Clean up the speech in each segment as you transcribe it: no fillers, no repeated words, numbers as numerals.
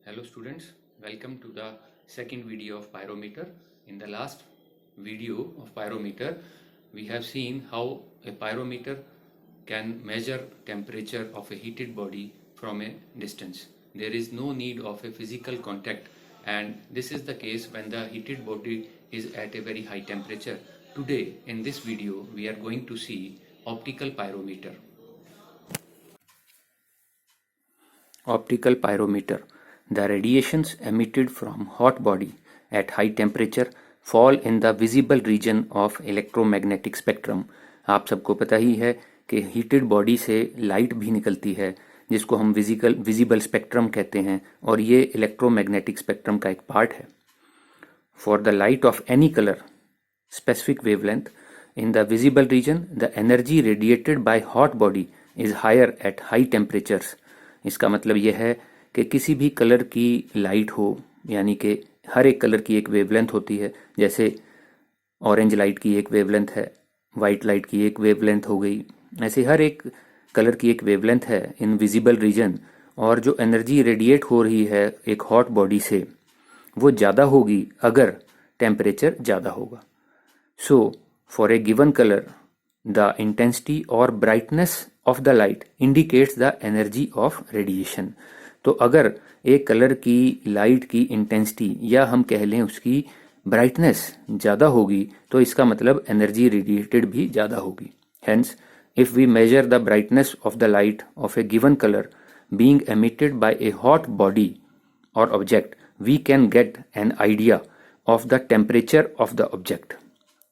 Hello students, welcome to the second video of pyrometer. In the last video of pyrometer, we have seen how a pyrometer can measure temperature of a heated body from a distance. There is no need of a physical contact, and this is the case when the heated body is at a very high temperature. Today in this video we are going to see optical pyrometer. Optical pyrometer. The radiations emitted from hot body at high temperature fall in the visible region of electromagnetic spectrum. आप सबको पता ही है कि heated body से light भी निकलती है जिसको हम विजिबल स्पेक्ट्रम कहते हैं, और ये इलेक्ट्रोमैग्नेटिक स्पेक्ट्रम का एक पार्ट है. For the light of any colour specific wavelength in the visible region, the energy radiated by hot body is higher at high temperatures. इसका मतलब यह है कि किसी भी कलर की लाइट हो, यानी कि हर एक कलर की एक वेवलेंथ होती है. जैसे ऑरेंज लाइट की एक वेवलेंथ है, वाइट लाइट की एक वेवलेंथ हो गई, ऐसे हर एक कलर की एक वेवलेंथ है इन विजिबल रीजन. और जो एनर्जी रेडिएट हो रही है एक हॉट बॉडी से, वो ज़्यादा होगी अगर टेम्परेचर ज़्यादा होगा. So, for a given color, the intensity or brightness of the light indicates the energy of radiation. तो अगर एक कलर की लाइट की इंटेंसिटी या हम कह लें उसकी ब्राइटनेस ज़्यादा होगी तो इसका मतलब एनर्जी रेडिएटेड भी ज़्यादा होगी. Hence, if we measure the brightness of the light of a given color being emitted by a hot body or object, we can get an idea of the temperature of the object.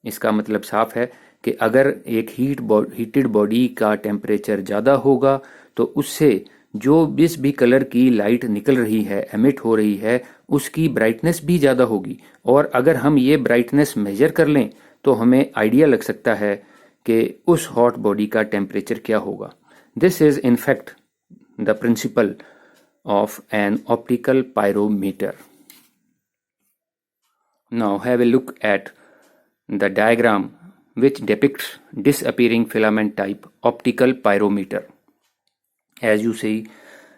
इसका मतलब साफ है कि अगर एक heated body का temperature ज़्यादा होगा तो उससे जो जिस भी कलर की लाइट निकल रही है, एमिट हो रही है, उसकी ब्राइटनेस भी ज़्यादा होगी. और अगर हम ये ब्राइटनेस मेजर कर लें तो हमें आइडिया लग सकता है कि उस हॉट बॉडी का टेम्परेचर क्या होगा. This is in fact the principle of an optical pyrometer. Now have a look at the diagram which depicts disappearing filament type optical pyrometer. As you see,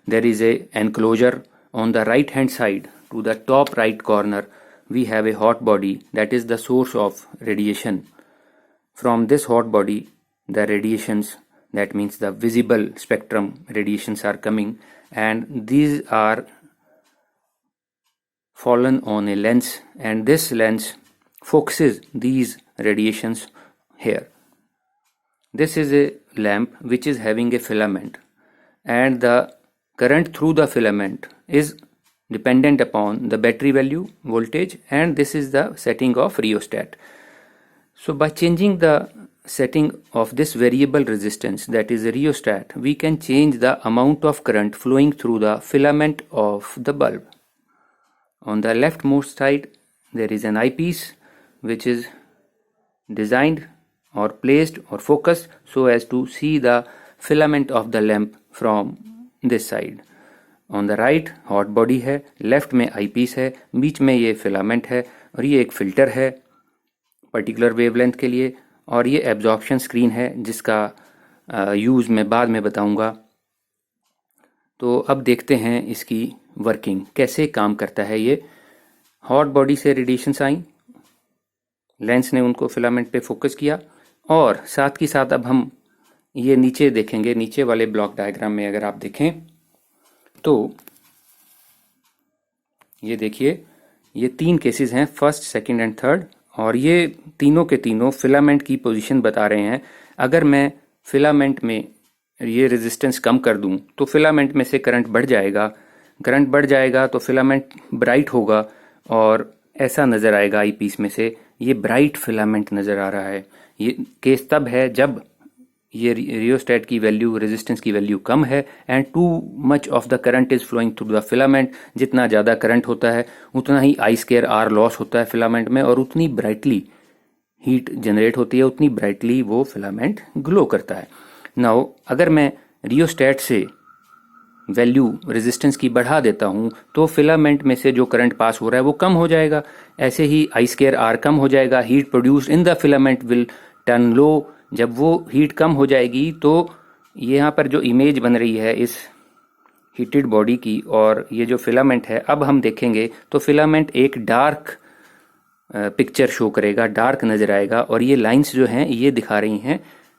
there is a enclosure on the right hand side. To the top right corner we have a hot body that is the source of radiation. From this hot body the radiations, that means the visible spectrum radiations, are coming, and these are fallen on a lens, and this lens focuses these radiations here. This is a lamp which is having a filament, and the current through the filament is dependent upon the battery value, voltage, and this is the setting of rheostat. So by changing the setting of this variable resistance, that is a rheostat, we can change the amount of current flowing through the filament of the bulb. On the leftmost side there is an eyepiece which is designed or placed or focused so as to see the filament of the lamp from this side. On the right hot body है, left में eyepiece है, बीच में ये filament है, और ये एक filter है particular wavelength के लिए, और ये absorption screen है जिसका यूज़ मैं बाद में बताऊंगा. तो अब देखते हैं इसकी वर्किंग कैसे काम करता है. ये हॉट बॉडी से रेडिएशंस आई, लेंस ने उनको फिलामेंट पे फोकस किया, और साथ ही साथ अब हम ये नीचे देखेंगे. नीचे वाले ब्लॉक डायग्राम में अगर आप देखें तो ये देखिए, ये तीन केसेस हैं, फर्स्ट, सेकंड एंड थर्ड, और ये तीनों के तीनों फिलामेंट की पोजीशन बता रहे हैं. अगर मैं फिलामेंट में ये रेजिस्टेंस कम कर दूं तो फिलामेंट में से करंट बढ़ जाएगा तो फिलामेंट ब्राइट होगा, और ऐसा नज़र आएगा आई पीस में से ये ब्राइट फिलामेंट नज़र आ रहा है. ये केस तब है जब ये रियोस्टेट की वैल्यू, रेजिस्टेंस की वैल्यू कम है, and too much of the current is flowing through the filament. जितना ज़्यादा करंट होता है उतना ही आई स्क्वायर आर लॉस होता है फिलामेंट में, और उतनी ब्राइटली हीट जनरेट होती है, उतनी ब्राइटली वो फिलामेंट ग्लो करता है. नाउ अगर मैं रियोस्टेट से वैल्यू रेजिस्टेंस की बढ़ा देता हूं तो फिलामेंट में से जो करंट पास हो रहा है वो कम हो जाएगा. ऐसे ही आई स्क्वायर आर कम हो जाएगा, heat produced in the filament will turn low. जब वो हीट कम हो जाएगी तो यहाँ पर जो इमेज बन रही है इस हीटेड बॉडी की और ये जो फिलामेंट है, अब हम देखेंगे तो फिलामेंट एक डार्क पिक्चर शो करेगा, डार्क नजर आएगा, और ये लाइंस जो हैं ये दिखा रही हैं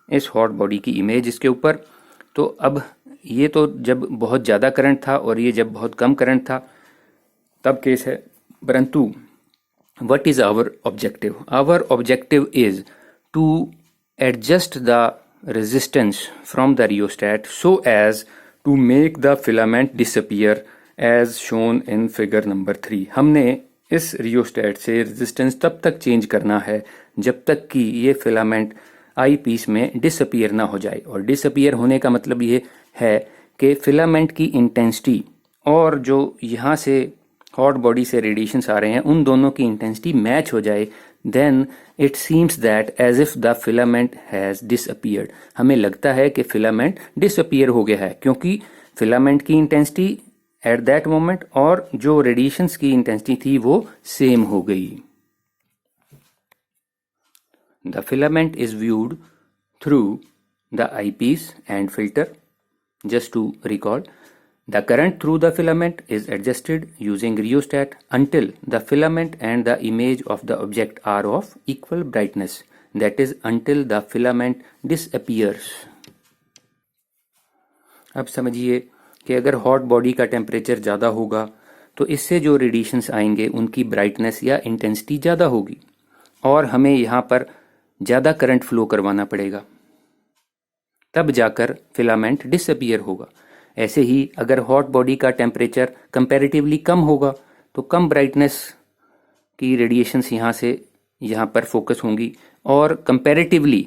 इस हॉट बॉडी की इमेज इसके ऊपर। तो अब ये तो जब बहुत ज़्यादा करंट था और ये जब बहुत कम करंट था तब केस है, परंतु what is our objective? Our objective is to adjust the resistance from the rheostat so as to make the filament disappear as shown in figure number 3. हमने इस रियोस्टेट से रेजिस्टेंस तब तक चेंज करना है जब तक कि ये फिलामेंट आई पीस में डिसअपियर ना हो जाए। और डिसअपियर होने का मतलब ये है कि फिलामेंट की इंटेंसिटी और जो यहाँ से हॉट बॉडी से रेडिएशंस आ रहे हैं उन दोनों की इंटेंसिटी मैच हो जाए, then it seems that as if the filament has disappeared. हमें लगता है कि फिलामेंट डिसअपियर हो गया है क्योंकि फिलामेंट की इंटेंसिटी एट दैट मोमेंट और जो रेडिएशंस की इंटेंसिटी थी वो सेम हो गई। The filament is viewed through the eyepiece and filter. Just to recall, the current through the filament is adjusted using rheostat until the filament and the image of the object are of equal brightness, that is until the filament disappears. अब समझिए कि अगर hot body का temperature ज़्यादा होगा तो इससे जो रेडिएशंस आएंगे उनकी ब्राइटनेस या इंटेंसिटी ज़्यादा होगी और हमें यहाँ पर ज़्यादा करंट फ्लो करवाना पड़ेगा, तब जाकर फिलामेंट डिसअपियर होगा। ऐसे ही अगर हॉट बॉडी का टेम्परेचर कंपैरेटिवली कम होगा तो कम ब्राइटनेस की रेडिएशंस यहाँ से यहाँ पर फोकस होंगी और comparatively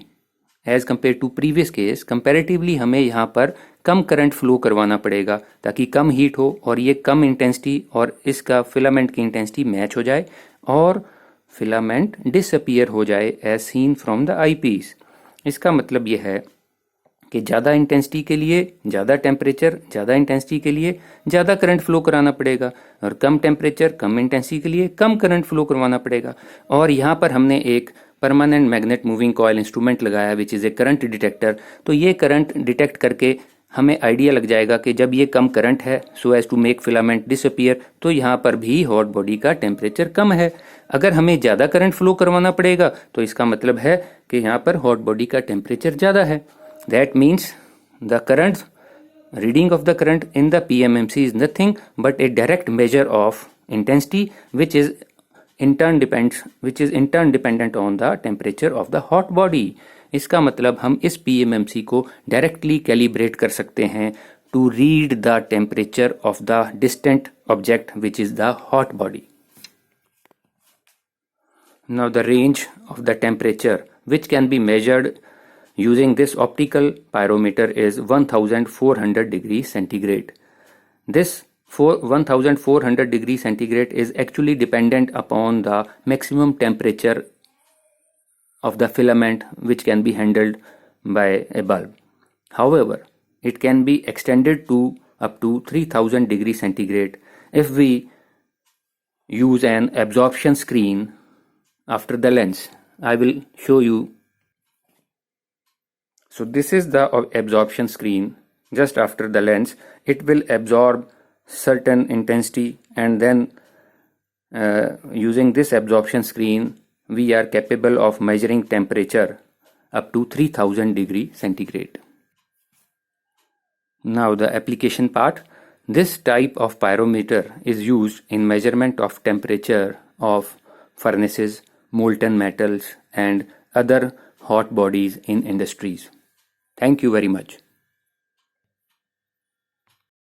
as compare to previous case comparatively हमें यहाँ पर कम करंट फ्लो करवाना पड़ेगा ताकि कम हीट हो और ये कम इंटेंसिटी और इसका फिलामेंट की इंटेंसिटी मैच हो जाए और फिलामेंट डिसअपियर हो जाए as seen from the eyepiece. इसका मतलब ये है कि ज़्यादा इंटेंसिटी के लिए ज़्यादा टेम्परेचर, ज़्यादा इंटेंसिटी के लिए ज़्यादा करंट फ्लो कराना पड़ेगा और कम टेम्परेचर कम इंटेंसिटी के लिए कम करंट फ्लो करवाना पड़ेगा। और यहाँ पर हमने एक permanent magnet moving coil instrument लगाया which is a current detector. तो ये करंट डिटेक्ट करके हमें आइडिया लग जाएगा कि जब ये कम करंट है so as to make filament disappear तो यहाँ पर भी हॉट बॉडी का टेम्परेचर कम है। अगर हमें ज़्यादा करंट फ्लो करवाना पड़ेगा तो इसका मतलब है कि यहाँ पर हॉट बॉडी का टेम्परेचर ज़्यादा है। That means the current reading of the current in the PMMC is nothing but a direct measure of intensity which is in turn dependent on the temperature of the hot body. इसका मतलब हम इस PMMC को directly calibrate कर सकते हैं to read the temperature of the distant object which is the hot body. Now the range of the temperature which can be measured using this optical pyrometer is 1400 degrees centigrade. This 1400 degrees centigrade is actually dependent upon the maximum temperature of the filament which can be handled by a bulb. However, it can be extended to up to 3000 degrees centigrade if we use an absorption screen after the lens. I will show you. So this is the absorption screen just after the lens. It will absorb certain intensity and then using this absorption screen we are capable of measuring temperature up to 3000 degree centigrade. Now the application part. This type of pyrometer is used in measurement of temperature of furnaces, molten metals and other hot bodies in industries. Thank you very much.